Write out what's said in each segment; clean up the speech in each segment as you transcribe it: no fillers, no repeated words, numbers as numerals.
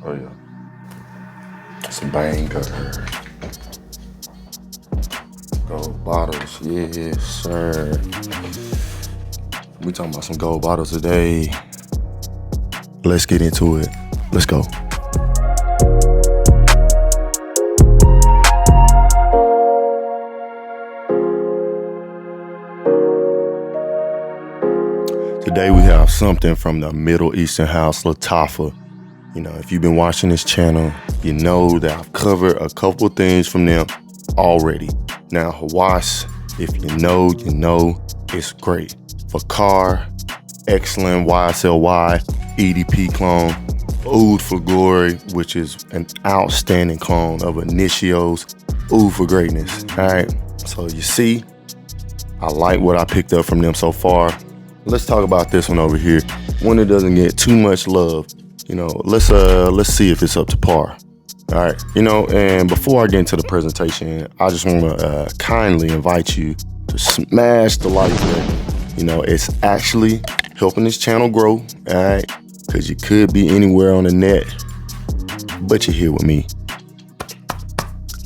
Oh yeah. Some bangers. Gold bottles, yes sir. We talking about some gold bottles today. Let's get into it. Let's go. Today we have something from the Middle Eastern house, Lattafa. You know, if you've been watching this channel, you know that I've covered a couple things from them already. Now, Hawass, if you know, it's great. For car, excellent YSLY, EDP clone. Oud for glory, which is an outstanding clone of Initio's Oud for greatness. All right, so you see, I like what I picked up from them so far. Let's talk about this one over here. One that doesn't get too much love. You know, let's see if it's up to par. All right, you know, and before I get into the presentation, I just want to kindly invite you to smash the like button. You know, it's actually helping this channel grow, all right? Because you could be anywhere on the net, but you're here with me.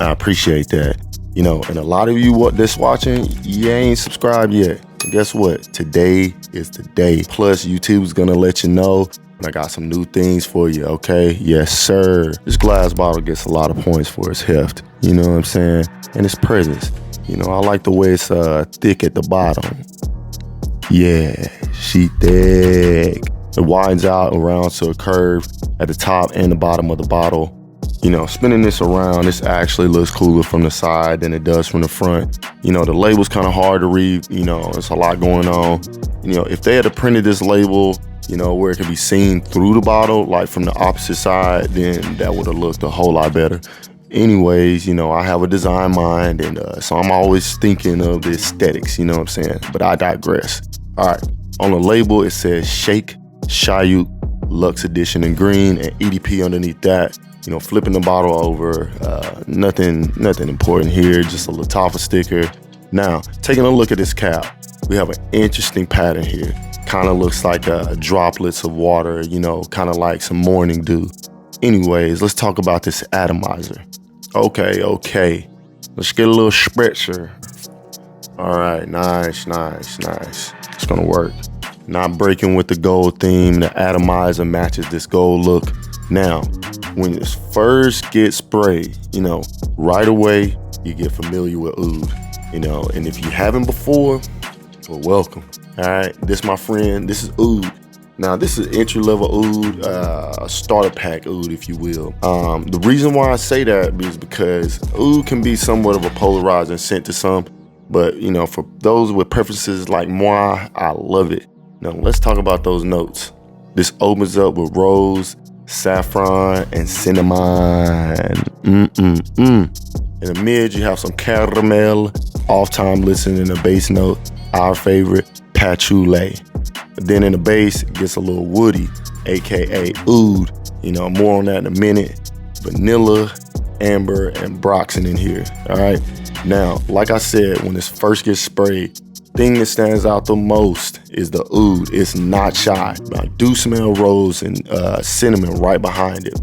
I appreciate that. You know, and a lot of you that's watching, you ain't subscribed yet. Guess what? Today is the day. Plus, YouTube's gonna let you know. And I got some new things for you, okay? Yes, sir. This glass bottle gets a lot of points for its heft. You know what I'm saying? And its presence. You know, I like the way it's thick at the bottom. Yeah, she thick. It widens out around to a curve at the top and the bottom of the bottle. You know, spinning this around, this actually looks cooler from the side than it does from the front. You know, the label's kind of hard to read. You know, there's a lot going on. You know, if they had printed this label, you know, where it could be seen through the bottle, like from the opposite side, then that would have looked a whole lot better. Anyways, you know, I have a design mind, and so I'm always thinking of the aesthetics, you know what I'm saying? But I digress. All right, on the label, it says Sheikh, Shuyukh Luxe Edition in green, and EDP underneath that. You know, flipping the bottle over, nothing important here, just a Lattafa sticker. Now, taking a look at this cap, we have an interesting pattern here. Kind of looks like droplets of water, you know, kind of like some morning dew. Anyways, let's talk about this atomizer. Okay. Let's get a little spritzer. All right, nice. It's gonna work. Not breaking with the gold theme. The atomizer matches this gold look. Now, when this first gets sprayed, you know, right away, you get familiar with Oud, you know, and if you haven't before, well, welcome. All right, this, my friend, this is Oud. Now, this is entry-level Oud, starter pack Oud, if you will. The reason why I say that is because Oud can be somewhat of a polarizing scent to some, but, you know, for those with preferences like moi, I love it. Now, let's talk about those notes. This opens up with rose, saffron, and cinnamon. In the mid, you have some caramel, off-time listen, and a bass note, our favorite, patchouli. Then in the bass, it gets a little woody, aka Oud. You know, more on that in a minute. Vanilla, amber, and broxin in here. All right. Now, like I said, when this first gets sprayed, thing that stands out the most is the Oud. It's not shy. I do smell rose and cinnamon right behind it.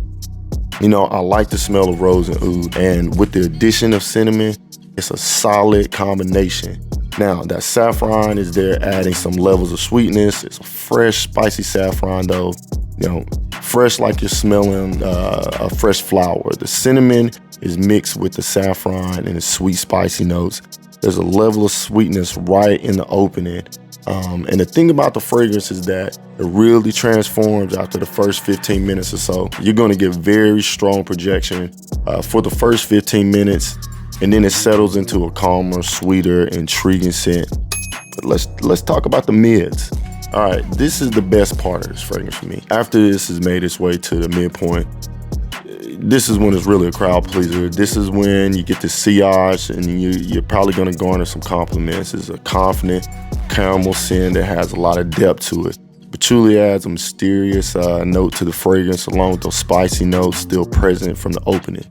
You know, I like the smell of rose and Oud, and with the addition of cinnamon, it's a solid combination. Now, that saffron is there adding some levels of sweetness. It's a fresh, spicy saffron though. You know, fresh like you're smelling a fresh flower. The cinnamon is mixed with the saffron and the sweet, spicy notes. There's a level of sweetness right in the opening. And the thing about the fragrance is that it really transforms after the first 15 minutes or so. You're gonna get very strong projection for the first 15 minutes, and then it settles into a calmer, sweeter, intriguing scent. But let's talk about the mids. All right, this is the best part of this fragrance for me. After this has made its way to the midpoint, this is when it's really a crowd pleaser. This is when you get the sillage, and you're probably gonna garner some compliments. It's a confident caramel scent that has a lot of depth to it. Patchouli adds a mysterious note to the fragrance, along with those spicy notes still present from the opening.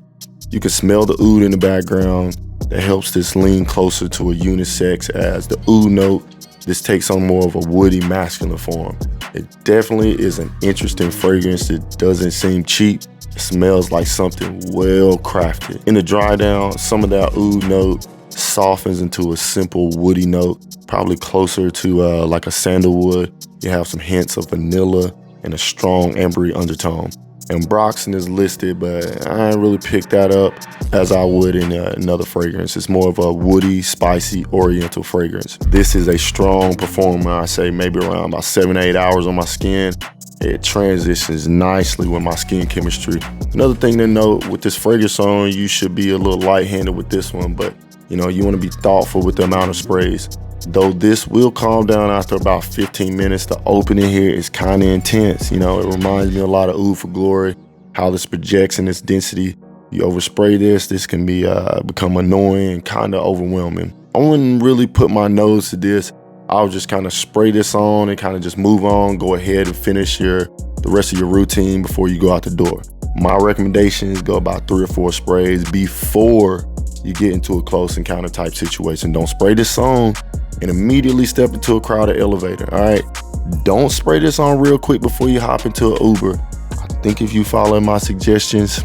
You can smell the Oud in the background. That helps this lean closer to a unisex, as the Oud note, this takes on more of a woody masculine form. It definitely is an interesting fragrance that doesn't seem cheap. It smells like something well crafted. In the dry down, some of that oud note softens into a simple woody note, probably closer to like a sandalwood. You have some hints of vanilla and a strong ambery undertone. Ambroxan is listed, but I ain't really picked that up as I would in another fragrance. It's more of a woody, spicy, oriental fragrance. This is a strong performer. I say maybe around about 7 to 8 hours on my skin. It transitions nicely with my skin chemistry. Another thing to note with this fragrance on, you should be a little light-handed with this one, but you know, you want to be thoughtful with the amount of sprays. Though this will calm down after about 15 minutes, the opening here is kind of intense. You know, it reminds me a lot of Oud for Glory, how this projects in its density. You overspray this can be become annoying and kind of overwhelming. I wouldn't really put my nose to this. I'll just kind of spray this on and kind of just move on, go ahead and finish the rest of your routine before you go out the door. My recommendation is go about 3 or 4 sprays before you get into a close encounter type situation. Don't spray this on and immediately step into a crowded elevator, all right? Don't spray this on real quick before you hop into an Uber. I think if you follow my suggestions,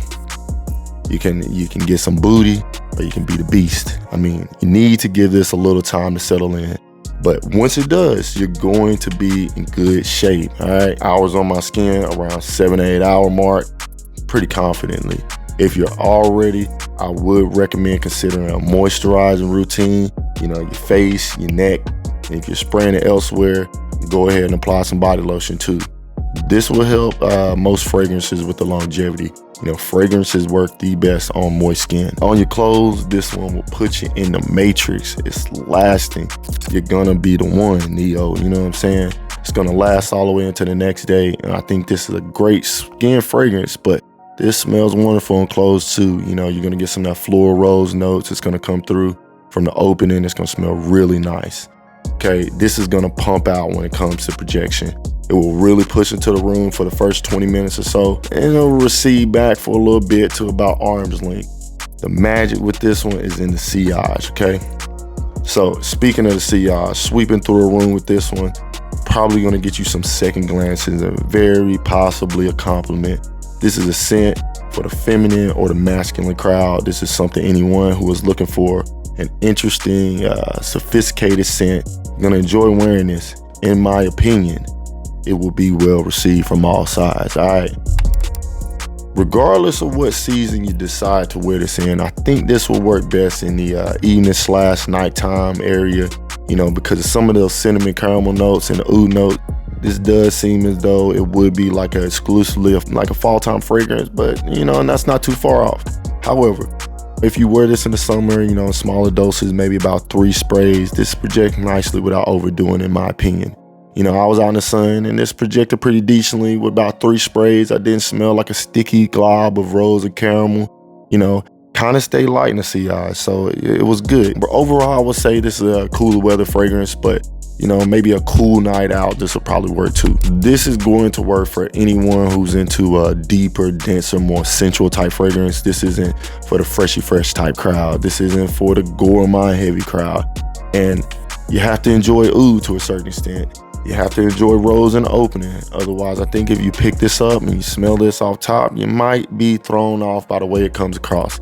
you can get some booty or you can be the beast. I mean, you need to give this a little time to settle in. But once it does, you're going to be in good shape, all right? Hours on my skin, around 7 to 8 hour mark, pretty confidently. If you're all ready, I would recommend considering a moisturizing routine, you know, your face, your neck. And if you're spraying it elsewhere, go ahead and apply some body lotion too. This will help most fragrances with the longevity. You know, fragrances work the best on moist skin. On your clothes, this one will put you in the matrix. It's lasting. You're gonna be the one, Neo, you know what I'm saying? It's gonna last all the way into the next day. And I think this is a great skin fragrance, but this smells wonderful on clothes too. You know, you're gonna get some of that floral rose notes. It's gonna come through from the opening. It's gonna smell really nice. Okay, this is gonna pump out when it comes to projection. It will really push into the room for the first 20 minutes or so, and it'll recede back for a little bit to about arm's length. The magic with this one is in the sillage, okay? So speaking of the sillage, sweeping through a room with this one, probably gonna get you some second glances and very possibly a compliment. This is a scent for the feminine or the masculine crowd. This is something anyone who is looking for an interesting, sophisticated scent, gonna enjoy wearing this. In my opinion, it will be well received from all sides, all right? Regardless of what season you decide to wear this in, I think this will work best in the evening/nighttime area, you know, because of some of those cinnamon caramel notes and the oud note. This does seem as though it would be like exclusively like a fall time fragrance, but you know, and that's not too far off. However, if you wear this in the summer, you know, in smaller doses, maybe about 3 sprays, this projects nicely without overdoing, in my opinion. You know, I was out in the sun and this projected pretty decently with about 3 sprays. I didn't smell like a sticky glob of rose or caramel, you know, kind of stay light in the sillage, so it was good. But overall, I would say this is a cooler weather fragrance, but you know, maybe a cool night out, this will probably work too. This is going to work for anyone who's into a deeper, denser, more sensual type fragrance. This isn't for the freshy fresh type crowd. This isn't for the gourmand heavy crowd. And you have to enjoy oud to a certain extent. You have to enjoy rose in the opening. Otherwise, I think if you pick this up and you smell this off top, you might be thrown off by the way it comes across.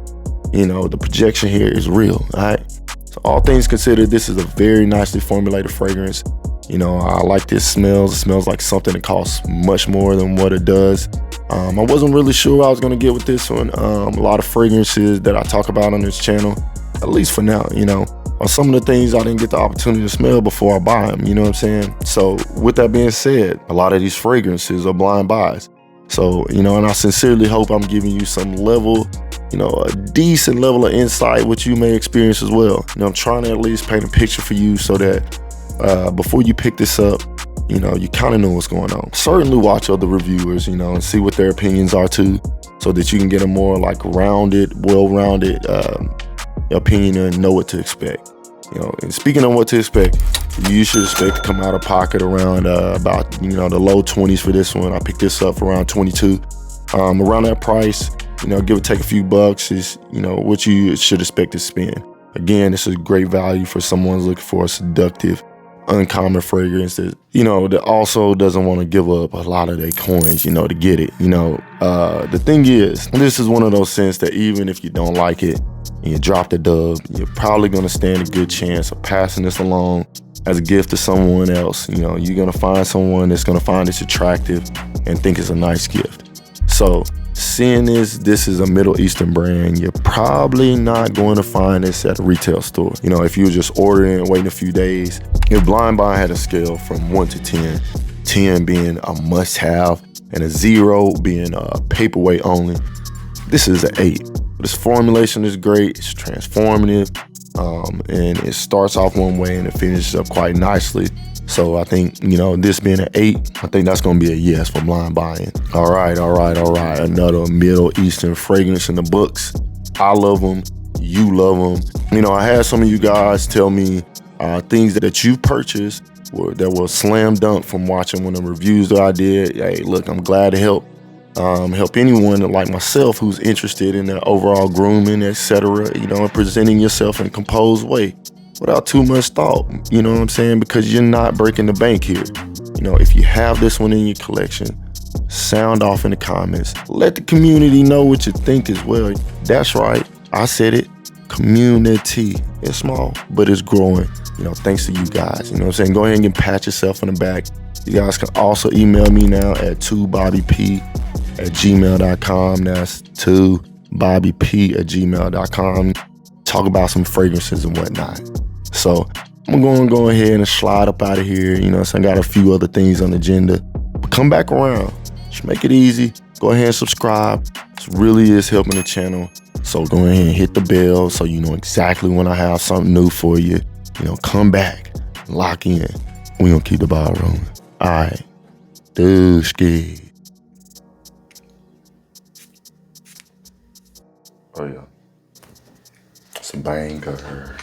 You know, the projection here is real, all right? So all things considered, this is a very nicely formulated fragrance. You know, I like this smells. It smells like something that costs much more than what it does. I wasn't really sure what I was gonna get with this one. A lot of fragrances that I talk about on this channel, at least for now, you know, are some of the things I didn't get the opportunity to smell before I buy them, you know what I'm saying? So with that being said, a lot of these fragrances are blind buys. So, you know, and I sincerely hope I'm giving you some level, you know, a decent level of insight, which you may experience as well. You know, I'm trying to at least paint a picture for you so that before you pick this up, you know, you kind of know what's going on. Certainly watch other reviewers, you know, and see what their opinions are too, so that you can get a more like rounded, well-rounded opinion and know what to expect. You know, and speaking of what to expect, you should expect to come out of pocket around about, you know, the low 20s for this one. I picked this up for around 22. Around that price, you know, give or take a few bucks is, you know, what you should expect to spend. Again, this is great value for someone who's looking for a seductive, uncommon fragrance that, that also doesn't want to give up a lot of their coins, to get it. The thing is, this is one of those scents that even if you don't like it and you drop the dub, you're probably going to stand a good chance of passing this along as a gift to someone else. You're going to find someone that's going to find this attractive and think it's a nice gift. So seeing this is a Middle Eastern brand, you're probably not going to find this at a retail store. If you were just ordering and waiting a few days, if Blind Buy had a scale from 1 to 10, 10 being a must-have and a 0 being a paperweight only, this is an 8. This formulation is great, it's transformative, and it starts off one way and it finishes up quite nicely. So I think, this being an 8, I think that's going to be a yes for Blind Buying. All right. Another Middle Eastern fragrance in the books. I love them. You love them. I had some of you guys tell me things that you've purchased that were slam dunk from watching one of the reviews that I did. Hey, look, I'm glad to help anyone like myself who's interested in the overall grooming, etc., and presenting yourself in a composed way without too much thought, you know what I'm saying? Because you're not breaking the bank here. If you have this one in your collection, sound off in the comments. Let the community know what you think as well. That's right, I said it. Community. It's small, but it's growing, thanks to you guys. You know what I'm saying? Go ahead and pat yourself on the back. You guys can also email me now at 2bobbyp@gmail.com. That's 2bobbyp@gmail.com. Talk about some fragrances and whatnot. So I'm going to go ahead and slide up out of here. So I got a few other things on the agenda. But come back around. Just make it easy. Go ahead and subscribe. This really is helping the channel. So go ahead and hit the bell so you know exactly when I have something new for you. Come back, lock in. We're going to keep the ball rolling. All right. Dooski. Oh, yeah. It's a banger.